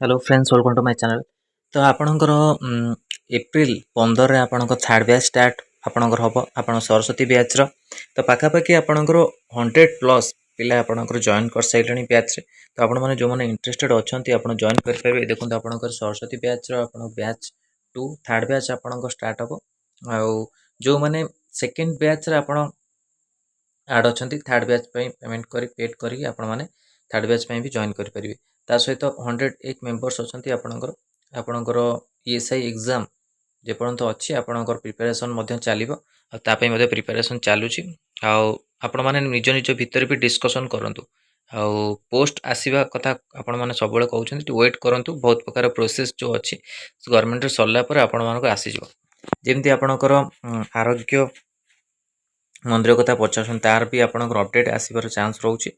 Hello friends, welcome to my channel. तो आपणकर April 15 रे आपणकर थर्ड बैच स्टार्ट आपणकर हम आप सरस्वती बैच तो पाखापाखि आपणकर 100+ पिला आपणकर जॉइन कर सारे बैच रे। तो आपण मैंने जो मैंने इंटरेस्टेड अच्छा आप जॉइन करेंगे। देखो आपणकर Saraswati batch batch 2 third batch आपणकर स्टार्ट हम जो मैंने सेकेंड बैच रे आपण आड अच्छा थर्ड बैच पेमेंट कर पेड करके आपने थर्ड बैच भी जॉइन करेंगे। सहित 101 मेंबर्स अच्छा आपणकर ESI एग्जाम जेपर्यंत अच्छी आपणकर प्रिपेरेसन चलो तापाई प्रिपेरेसन चलुची आपण मैंने निज निज भितर भी डिस्कसन करूँ पोस्ट आसवा कथा आपण मैंने सब कहते वेट करूँ। बहुत प्रकार प्रोसेस जो अच्छी गवर्नमेंट सरला आपण मानक आसीज जमी आपणकर आरोग्य मंदिर कथा पचार तार भी आपंकर अपडेट आसबार चान्स रोचे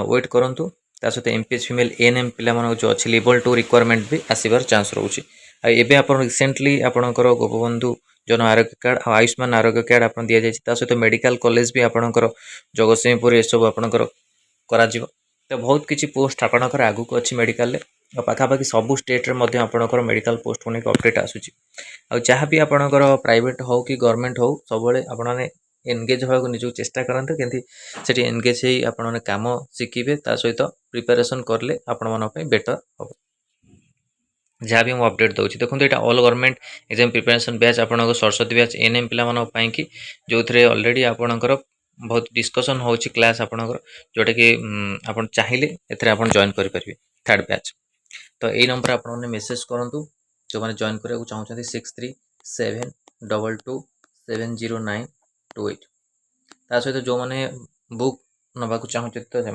वेट करूँ। सहित MPH फीमेल ANM पिला जो अच्छी लेवल 2 रिक्वायरमेंट भी आसबार चान्स रोचे। एवं आप रिसेंटली आपंकर गोपबंधु जन आरोग्य कार्ड आयुष्मान आरोग्य कार्ड आप दि जाए सहित मेडिकल कॉलेज भी आपंकर जगतसिंहपुर ये सब आपंकर तो बहुत किसी पोस्ट आपंकर आगू को अच्छी मेडिकल पाखापाखि सबू स्टेट्रे आपंकर मेडिकल पोस्ट को लेकर अपडेट आसूँ। जहाँ भी आपंकर प्राइवेट हो कि गवर्नमेंट हो सब आपने एनगेज होगा निज चेष्टा करते कि एनगेज हो कम शिखे सहित प्रिपेरेसन कले आपण बेटर हम जहाँ भी मुझे अपडेट दूसरी। देखो यहाँ all government exam preparation batch आप सरस्वती बैच ANM पिला जो थे ऑलरेडी आपंकर बहुत डिस्कसन हो क्लास आपंकर जोटा कि आप चाहिए एथेर जॉइन करेंगे थर्ड बैच। तो यही नंबर आपने मेसेज करूँ जो मैंने जॉइन करने चाहते 6372270928 सहित जो मैंने बुक नवा चाहते तो से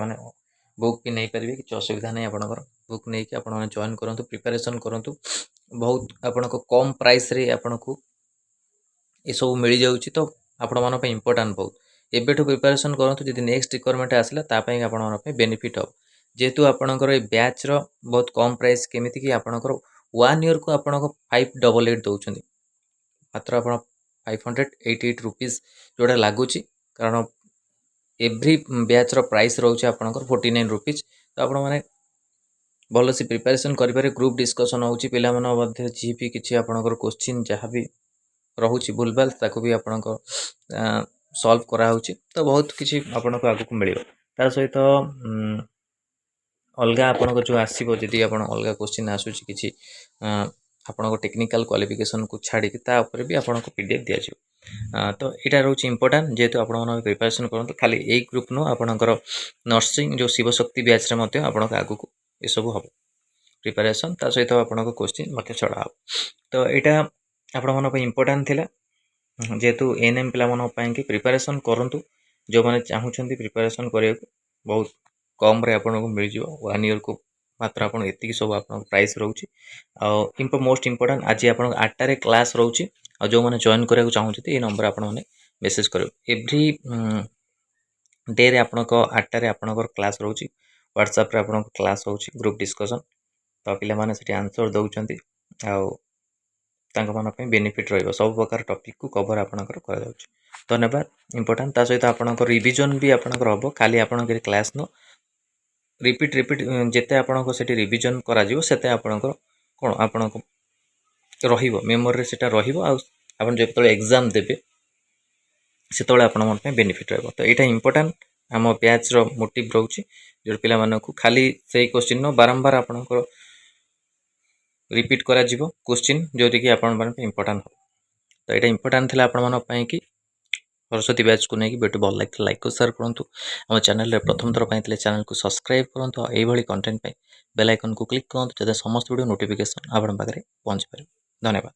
बुक भी नहीं पारे कि असुविधा नहीं आपंकर बुक नहीं कि आप जॉइन करूँ प्रिपेरेसन करूँ बहुत आपण को कम प्राइस रे आपण को ये सब मिल जाऊँगी। तो आपण मन इम्पोर्टाट बहुत एबेठू प्रिपेरेसन करूँ जब नेक्स्ट रिक्वायरमेंट आसला आप बेनिफिट हम जेहेतु आपंकर ये बैच बहुत कम प्राइस केमी कि आपंकर 1 ईयर को आप 588 दौरान मात्र आप 588 रुपीज जोड़ा लगुच कारण एव्री बैच प्राइस रोचे आपंकर 49 रुपीज। तो आपण मैंने भल से प्रिपेरेसन करेंगे ग्रुप डिस्कसन हो जी भी किसी आपंकर क्वेश्चन जहाँ भी रोचे भूलभाल ताकू भी आपंकर सॉल्व कराऊँ। तो बहुत किसी आपको आगू मिल सहित अलग आपंक जो आसो जी आप अलग क्वेश्चन आसूँ कि आपण टेक्निकल क्वालिफिकेशन को छाड़ी तापर भी आपको PDF दि जाए। तो यहाँ रोच इम्पोर्टाट जेहेतु आप प्रिपेरेसन करूँ खाली यही ग्रुप नुह आपंकर नर्सिंग जो शिवशक्ति बैच आप आगू ये सब हम प्रिपेरेसन सहित आपको क्वेश्चन मत छड़ा हम। तो यहाँ आपण इम्पोर्टाट थिला जेहेतु ANM पिला प्रिपेरेसन करूँ जो मैंने चाहूँगी प्रिपेरेसन करने बहुत कम रे आपको मिल जाव 1 ईयर को मात्र आप सब आप प्राइस रोचे। मोस्ट इम्पोर्टाट आज आप 8टारे क्लास रोचे जो मैंने जॉइन करने चाहूँगी ये नंबर आपने मेसेज कर एव्री डे रे आपन 8टारे आपंकर क्लास रोचे व्हाट्सएप रे आपन क्लास हो ग्रुप डिस्कसन। तो पिला माने सेठी आंसर दउचंती बेनिफिट रहिबो सब प्रकार टॉपिक को कवर आपनकर कर जाउछ। धन्यवाद इम्पोर्टाट सहित आपनकर रिवीजन भी आपनकर हम खाली आपनकर क्लास न रिपीट जिते आपको से रिवीजन करते आपंकर कौन आपण मेमोरी से आप जो एग्जाम देवे से बेनिफिट रहा। तो यहाँ इम्पोर्टाट आम बैच मोटिव रोचे जो पिला खाली से क्वेश्चन न बारंबार आपंकर रिपीट करा क्वेश्चन जो कि आपण इम्पोर्टाट हो। तो यहाँ इम्पोर्टाट थी आपण कि सरस्वती बैच को लेकिन वीडियो भल लगे लाइक को शेयर करूँ। आम चैनल प्रथम थर पाई चैनल को सब्सक्राइब करूँ यही कंटेंट बेल आइकन को क्लिक करूँ जब समस्त वीडियो नोटिफिकेशन आप पाखे पहुँची पारे। धन्यवाद।